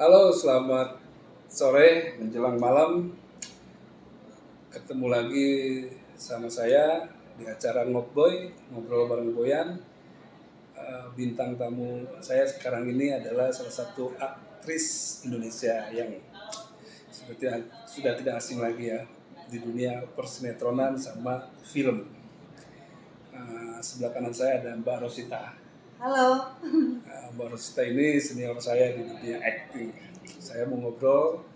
Halo, selamat sore menjelang malam. Ketemu lagi sama saya di acara Ngobboy, ngobrol bareng Boyan. Bintang tamu saya sekarang ini adalah salah satu aktris Indonesia yang sudah tidak asing lagi ya di dunia persinetronan sama film. Sebelah kanan saya ada Mbak Rosita. Halo. Mbak Rosita ini senior saya di dunia acting. Saya mau ngobrol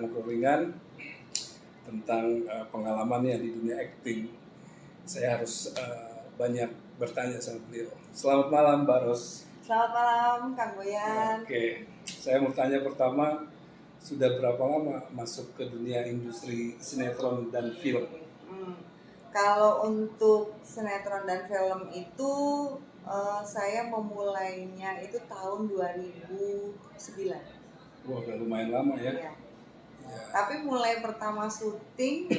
ngobrol ringan tentang pengalamannya di dunia acting. Saya harus banyak bertanya sama beliau. Selamat malam, Mbak Ros. Selamat malam, Kang Boyan. Oke, saya mau tanya pertama, sudah berapa lama masuk ke dunia industri sinetron dan film? Kalau untuk sinetron dan film itu saya memulainya itu tahun 2009. Wah, udah lumayan lama ya. Ya. Tapi mulai pertama syuting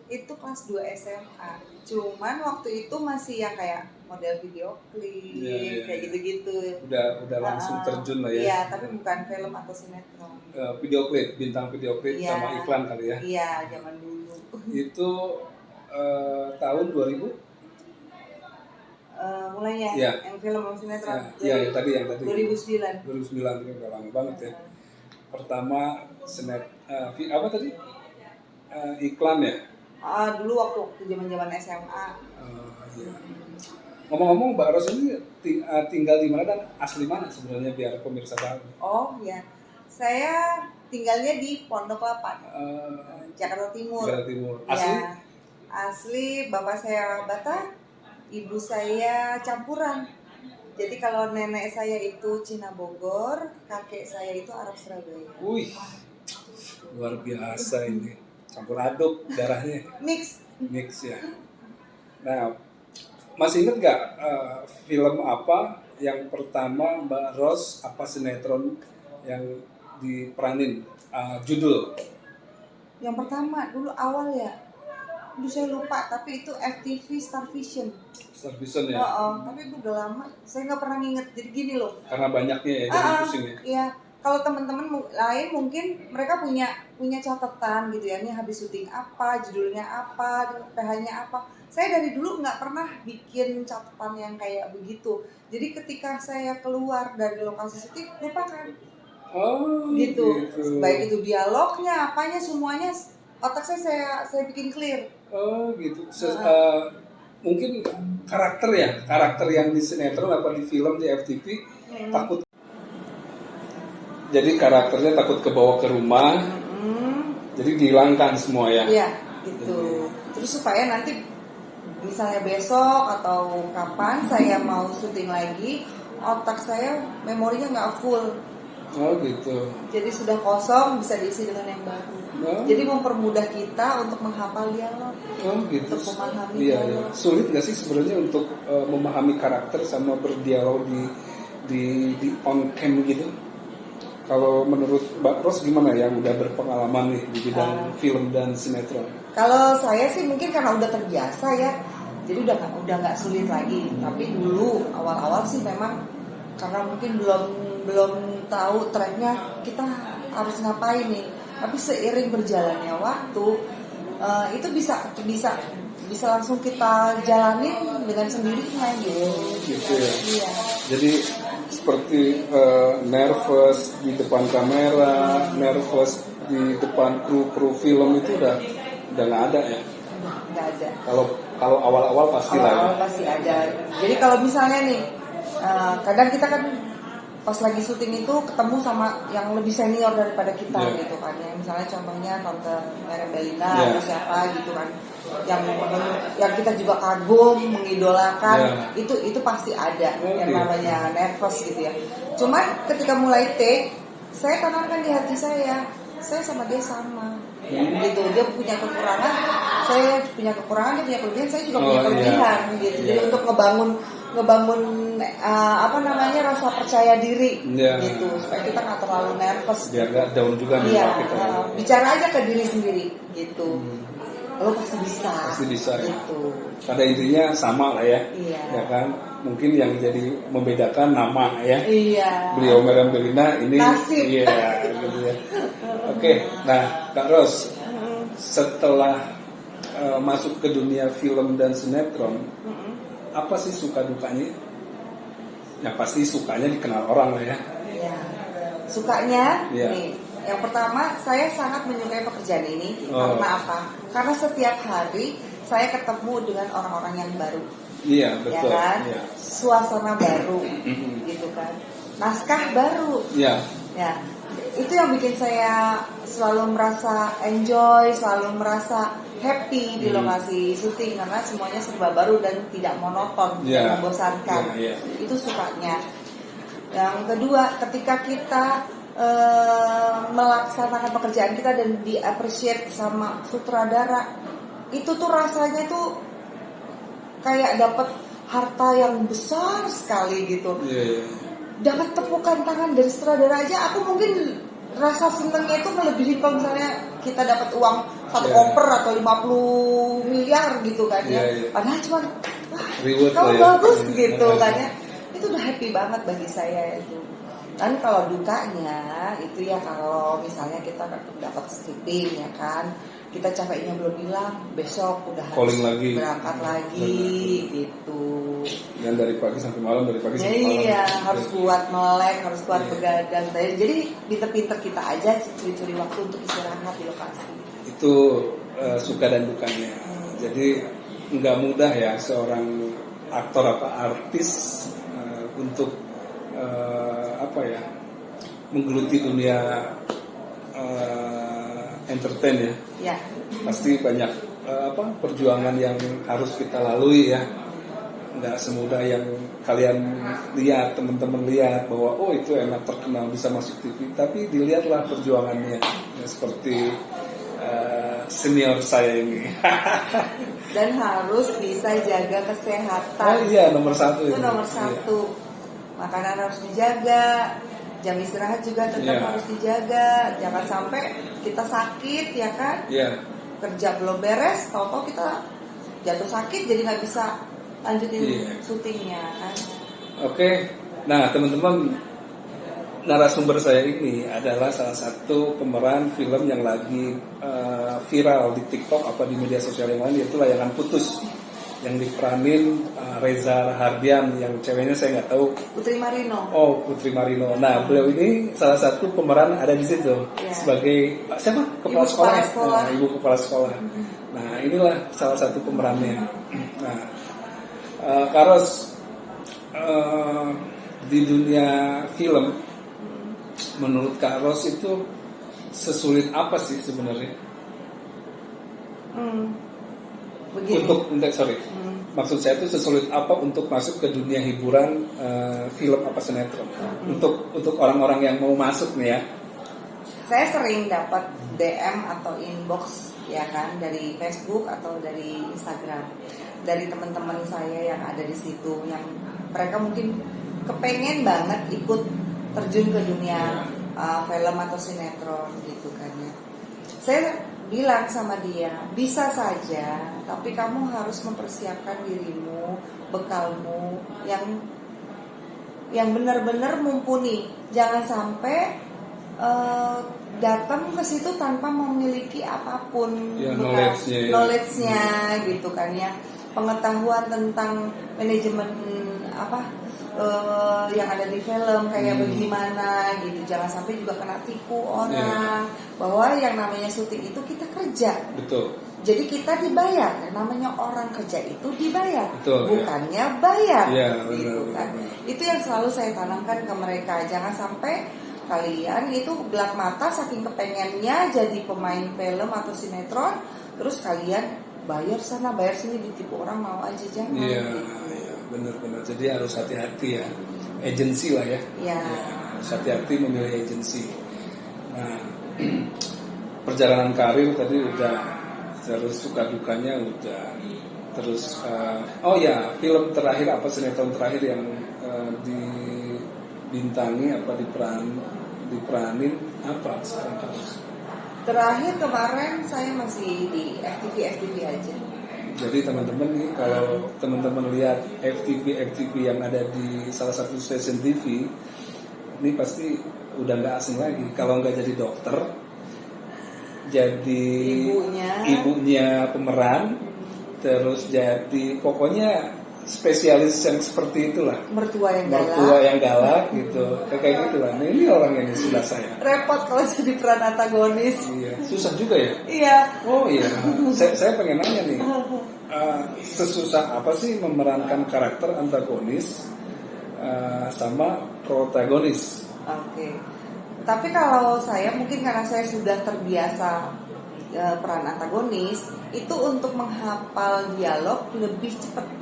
itu kelas 2 SMA. Cuman waktu itu masih yang kayak model video klip, kayak gitu-gitu. Udah langsung terjun lah ya. Iya, tapi bukan film atau sinetron. Video klip, bintang video klip sama iklan kali ya. Iya, zaman dulu. Itu tahun 2000? Mulainya yang film sama sinetron. Yang tadi. 2009. 2009 itu udah lama banget ya. Pertama apa tadi? Iklan ya? Dulu waktu zaman SMA. Iya. Ngomong-ngomong, Mbak Ros ini tinggal di mana dan asli mana sebenarnya biar pemirsa tahu? Oh ya, saya tinggalnya di Pondok Lapan, Jakarta Timur. Jakarta Timur. Asli? Ya, asli bapak saya Batak, ibu saya campuran. Jadi kalau nenek saya itu Cina Bogor, kakek saya itu Arab Surabaya. Wih, luar biasa ini. Campur aduk darahnya. Mix ya. Nah, masih ingat nggak film apa yang pertama Mbak Ros sinetron yang diperanin? Judul? Yang pertama dulu awal ya. Dulu saya lupa, tapi itu FTV Star Vision. Star Vision ya? Tapi itu udah lama, saya nggak pernah nginget. Jadi gini loh. Karena banyaknya ya, jadi pusing ya? Iya, kalau teman-teman lain mungkin mereka punya catatan gitu ya. Ini habis syuting apa, judulnya apa, PH-nya apa. Saya dari dulu nggak pernah bikin catatan yang kayak begitu. Jadi ketika saya keluar dari lokasi syuting, lupakan. Gitu. Baik itu dialognya, apanya, semuanya otak saya bikin clear. Gitu. Mungkin karakter yang di sinetron apa di film di FTV takut. Jadi karakternya takut kebawa ke rumah. Jadi dihilangkan semua ya. Iya, gitu. Terus supaya nanti misalnya besok atau kapan saya mau syuting lagi, otak saya memorinya nggak full. Gitu. Jadi sudah kosong, bisa diisi dengan yang baru. Jadi mempermudah kita untuk menghafal dialog. Gitu. Untuk memahami dialog. Sulit nggak sih sebenarnya untuk memahami karakter sama berdialog di on cam gitu? Kalau menurut Mbak Ros gimana yang udah berpengalaman nih di bidang film dan sinetron? Kalau saya sih mungkin karena udah terbiasa ya, jadi udah nggak sulit lagi. Tapi dulu awal-awal sih memang karena mungkin belum tahu tracknya kita harus ngapain nih. Tapi seiring berjalannya waktu itu bisa langsung kita jalanin dengan sendirinya gitu ya. Iya. Jadi seperti nervous di depan kamera, nervous di depan kru film itu udah nggak ada ya? Nggak ada. Kalau awal-awal pasti lah. Awal pasti ada. Jadi kalau misalnya nih, kadang kita kan pas lagi syuting itu ketemu sama yang lebih senior daripada kita gitu kan. Yang misalnya contohnya Tante Merembelina atau siapa gitu kan. Yang kita juga kagum, mengidolakan, itu pasti ada yang namanya nervous gitu ya. Cuman ketika mulai take, saya tanamkan di hati saya sama dia sama. Gitu, dia punya kekurangan, saya punya kekurangan, dia punya kelebihan, saya juga punya kelebihan gitu. Jadi untuk ngebangun rasa percaya diri gitu, supaya kita nggak terlalu nervous. Biar nggak down juga nih kita. Bicara aja ke diri sendiri gitu. Lo pasti bisa gitu. gitu. Pada intinya sama lah ya. Iya. Ya kan? mungkin yang jadi membedakan nama ya. Iya. Beliau Meriam Bellina ini Nasib. iya gitu ya. Oke, nah Kak Ros, setelah masuk ke dunia film dan sinetron, apa sih suka dukanya? Ya pasti sukanya dikenal orang lah ya. Iya. Sukanya Iya. nih. Yang pertama, saya sangat menyukai pekerjaan ini. Oh. Karena apa? Karena setiap hari saya ketemu dengan orang-orang yang baru. Iya Ya betul. kan? Iya. Suasana baru gitu kan. Naskah baru. Iya. Ya. Itu yang bikin saya selalu merasa enjoy, selalu merasa happy di lokasi syuting karena semuanya serba baru dan tidak monoton, Iya. tidak membosankan. Iya, iya. Itu sukanya. Yang kedua, ketika kita melaksanakan pekerjaan kita dan di-appreciate sama sutradara, itu tuh rasanya tuh kayak dapat harta yang besar sekali gitu. Iya, iya. Dapat tepukan tangan dari sutradara aja, aku mungkin rasa senengnya itu melebihi kalau misalnya kita dapat uang 1 Iya. koper atau 50 miliar gitu kan ya. Iya, iya. Padahal cuma Reward kalau lah ya. bagus gitu Iya. kan ya. Itu udah happy banget bagi saya itu. Dan kalau dukanya itu ya kalau misalnya kita dapat stripping ya kan, kita capeknya belum hilang, besok udah harus Calling lagi. berangkat lagi gitu. Dan dari pagi sampai malam, dari pagi sampai malam. Iya, harus kuat melek, harus kuat Iya. begadang. Jadi pinter-pinter kita aja curi-curi waktu untuk istirahat di lokasi. Itu suka dan dukanya. Jadi nggak mudah ya seorang aktor apa artis untuk apa ya menggeluti dunia entertain ya. Ya, Pasti banyak perjuangan yang harus kita lalui ya. Nggak semudah yang kalian lihat, teman-teman lihat bahwa oh itu enak terkenal bisa masuk TV, tapi dilihatlah perjuangannya ya, seperti senior saya ini. dan harus bisa jaga kesehatan. Oh iya nomor 1 Itu nomor 1. Makanan harus dijaga, jam istirahat juga tetap Iya. harus dijaga. Jangan sampai kita sakit ya kan, Iya. kerja belum beres, tahu-tahu kita jatuh sakit jadi nggak bisa lanjutin Iya. syutingnya kan. Oke, nah teman-teman, narasumber saya ini adalah salah satu pemeran film yang lagi viral di TikTok apa di media sosial yang lain, yaitu Layangan Putus yang diperanin Reza Rahardian, yang ceweknya saya nggak tahu. Putri Marino. Oh, Putri Marino. Nah, beliau ini salah satu pemeran ada di situ Iya. sebagai siapa? Kepala Ibu sekolah. kepala sekolah. Nah, ibu kepala sekolah. Nah, inilah salah satu pemerannya. Nah, Karos di dunia film, menurut Kak Ros itu sesulit apa sih sebenarnya? Begini. Maksud saya itu sesulit apa untuk masuk ke dunia hiburan film apa sinetron? Untuk orang-orang yang mau masuk nih ya. Saya sering dapat DM atau inbox ya kan dari Facebook atau dari Instagram dari teman-teman saya yang ada di situ yang mereka mungkin kepengen banget ikut terjun ke dunia film atau sinetron gitu kan ya. Saya bilang sama dia, bisa saja, tapi kamu harus mempersiapkan dirimu, bekalmu yang benar-benar mumpuni. Jangan sampai datang ke situ tanpa memiliki apapun Ya, bekal, knowledge-nya ya. gitu kan ya, pengetahuan tentang manajemen yang ada di film kayak bagaimana gitu. Jangan sampai juga kena tipu orang bahwa yang namanya syuting itu kita kerja. Betul. Jadi kita dibayar, namanya orang kerja itu dibayar, Betul, bukannya bayar, Ya, gitu benar, kan. benar. Itu yang selalu saya tanamkan ke mereka. Jangan sampai kalian itu gelap mata saking kepengennya jadi pemain film atau sinetron, terus kalian bayar sana bayar sini ditipu orang mau aja, jangan. Iya, gitu. iya, benar-benar. Jadi harus hati-hati ya, agensi lah ya. Ya. Harus hati-hati memilih agensi. Nah, perjalanan karir tadi udah, terus suka dukanya udah, terus oh ya, film terakhir apa sinetron terakhir yang dibintangi apa diperanin apa sekarang? Terakhir kemarin saya masih di FTV aja. Jadi teman-teman nih, kalau teman-teman lihat FTV yang ada di salah satu stasiun TV, ini pasti udah nggak asing lagi. Kalau nggak jadi dokter, jadi ibunya pemeran, terus jadi pokoknya spesialis yang seperti itulah. Mertua yang galak gitu, kayak gitu lah. Nah, ini orang yang sudah saya. Repot kalau jadi peran antagonis. Iya, susah juga ya. Iya. Oh iya, saya pengen nanya nih, sesusah apa sih memerankan karakter antagonis sama protagonis? Oke. Tapi kalau saya mungkin karena saya sudah terbiasa peran antagonis, itu untuk menghafal dialog lebih cepat.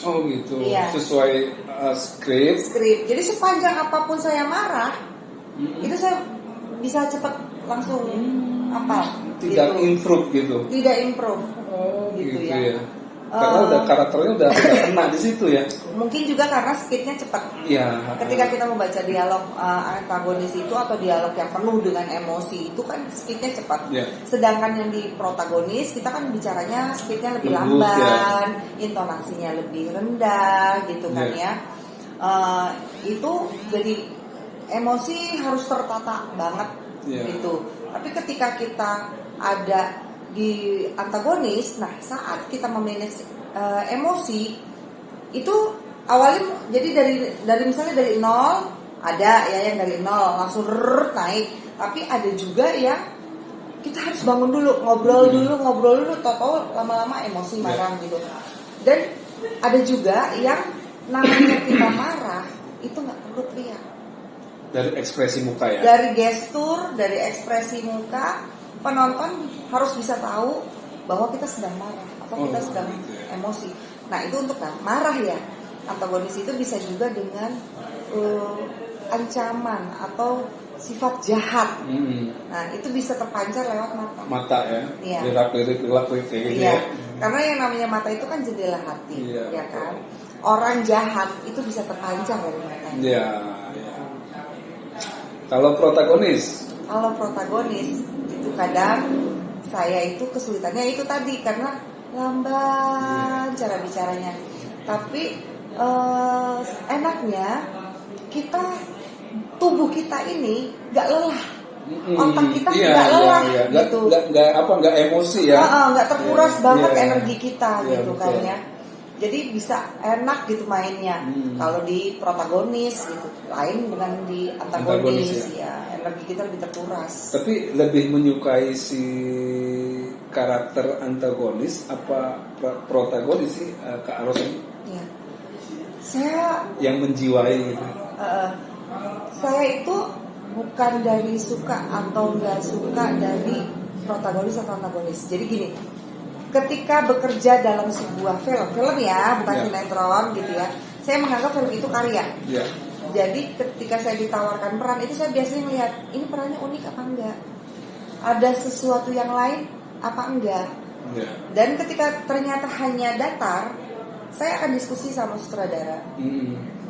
Oh gitu, iya. Sesuai skrip. Jadi sepanjang apapun saya marah, itu saya bisa cepat langsung hafal. Tidak gitu. improve gitu. Tidak improve. Oh gitu ya. Karena udah karakternya udah kena di situ ya. Mungkin juga karena speednya cepat. Iya. Ketika kita membaca dialog antagonis itu atau dialog yang penuh dengan emosi itu kan speednya cepat. Yeah. Sedangkan yang di protagonis kita kan bicaranya speednya lebih lembut, lamban, intonasinya lebih rendah gitu kan ya. Itu jadi emosi harus tertata banget gitu. Tapi ketika kita ada di antagonis, nah saat kita memanage emosi itu awalnya jadi dari misalnya dari nol ada ya yang dari nol langsung naik, tapi ada juga yang kita harus bangun dulu ngobrol dulu, tau lama-lama emosi marah gitu. Dan ada juga yang namanya kita marah itu nggak perlu teriak. Dari ekspresi muka ya. Dari gestur, dari ekspresi muka. Penonton harus bisa tahu bahwa kita sedang marah atau kita sedang emosi. Nah itu untuk marah ya. Antagonis itu bisa juga dengan ancaman atau sifat jahat. Nah itu bisa terpancar lewat mata. Mata ya. Iya. Lirik kayak gitu iya. ya. Karena yang namanya mata itu kan jendela hati, iya. ya kan. Orang jahat itu bisa terpancar dari mata. Iya. Kalau protagonis itu kadang saya itu kesulitannya itu tadi karena lamban cara bicaranya. Tapi enaknya tubuh kita ini nggak lelah, otak kita nggak lelah gitu, nggak emosi ya, nggak terkuras banget iya. energi kita gitu betul. kan ya. Jadi bisa enak gitu mainnya. Kalau di protagonis gitu, lain dengan di antagonis ya. Energi kita lebih terkuras. Tapi lebih menyukai si karakter antagonis apa protagonis sih Kak Aros ini? Ya. Saya yang menjiwai gitu. Saya itu bukan dari suka atau nggak suka dari protagonis atau antagonis. Jadi gini, ketika bekerja dalam sebuah film ya, bukan sinetron gitu ya, saya menganggap film itu karya. Yeah. Jadi ketika saya ditawarkan peran itu saya biasanya melihat ini perannya unik apa enggak, ada sesuatu yang lain apa enggak. Yeah. Dan ketika ternyata hanya datar, saya akan diskusi sama sutradara.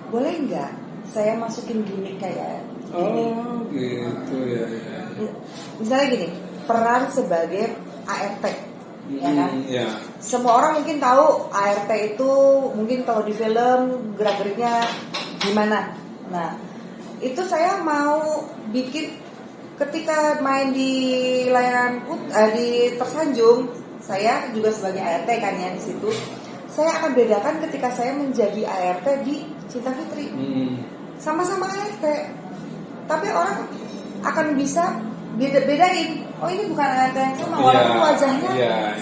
Boleh enggak saya masukin gimmick kayak gini? Oh gitu ya. Misalnya gini, peran sebagai ART. Ya kan? Yeah. Semua orang mungkin tahu ART itu mungkin kalau di film gerak-geriknya gimana. Nah, itu saya mau bikin ketika main di layanan di Tersanjung, saya juga sebagai ART kan ya di situ. Saya akan bedakan ketika saya menjadi ART di Cinta Fitri. Sama-sama ART. Tapi orang akan bisa bedain, oh ini bukan ART yang sama, walaupun wajahnya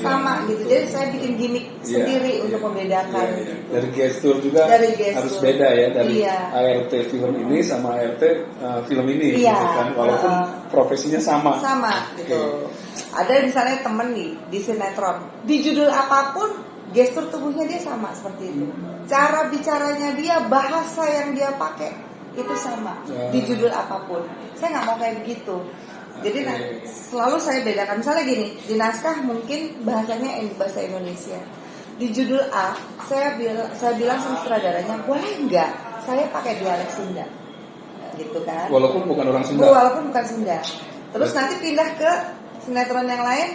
sama gitu. Jadi saya bikin gimmick sendiri untuk membedakan. Gitu. Dari gestur juga harus beda ya, dari ART film ini sama ART film ini, gitu kan? Walaupun profesinya sama. Sama gitu. Ada misalnya temen nih di sinetron, di judul apapun gestur tubuhnya dia sama seperti itu. Cara bicaranya dia, bahasa yang dia pakai itu sama di judul apapun. Saya nggak mau kayak begitu. Jadi selalu saya bedakan. Misalnya gini, di naskah mungkin bahasanya bahasa Indonesia. Di judul A, saya bilang sama sutradaranya, boleh nggak saya pakai dialek Sunda, gitu kan? Walaupun bukan orang Sunda. Walaupun bukan Sunda. Terus nanti pindah ke sinetron yang lain,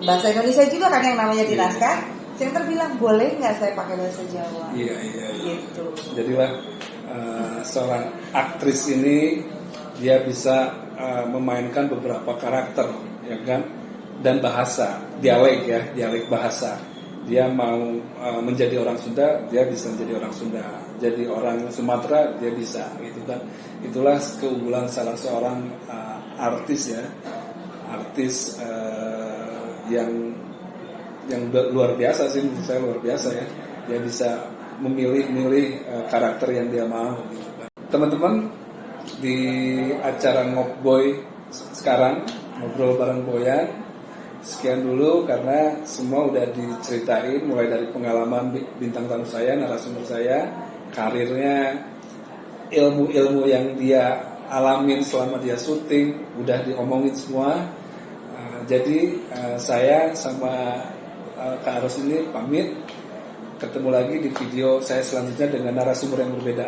bahasa Indonesia juga kan yang namanya di naskah. Center bilang boleh nggak saya pakai bahasa Jawa. Iya. Gitu. Jadilah seorang aktris ini dia bisa memainkan beberapa karakter, ya kan, dan bahasa, dialek bahasa. Dia mau menjadi orang Sunda, dia bisa menjadi orang Sunda. Jadi orang Sumatera, dia bisa, gitu kan. Itulah keunggulan salah seorang artis ya, artis yang luar biasa sih, menurut saya luar biasa ya. Dia bisa memilih karakter yang dia mau, gitu kan. Teman-teman, di acara Ngobboy sekarang, ngobrol bareng Boyan, sekian dulu karena semua udah diceritain mulai dari pengalaman bintang tamu saya, narasumber saya, karirnya, ilmu-ilmu yang dia alamin selama dia syuting, udah diomongin semua. Jadi saya sama Kak Aros ini pamit. Ketemu lagi di video saya selanjutnya dengan narasumber yang berbeda.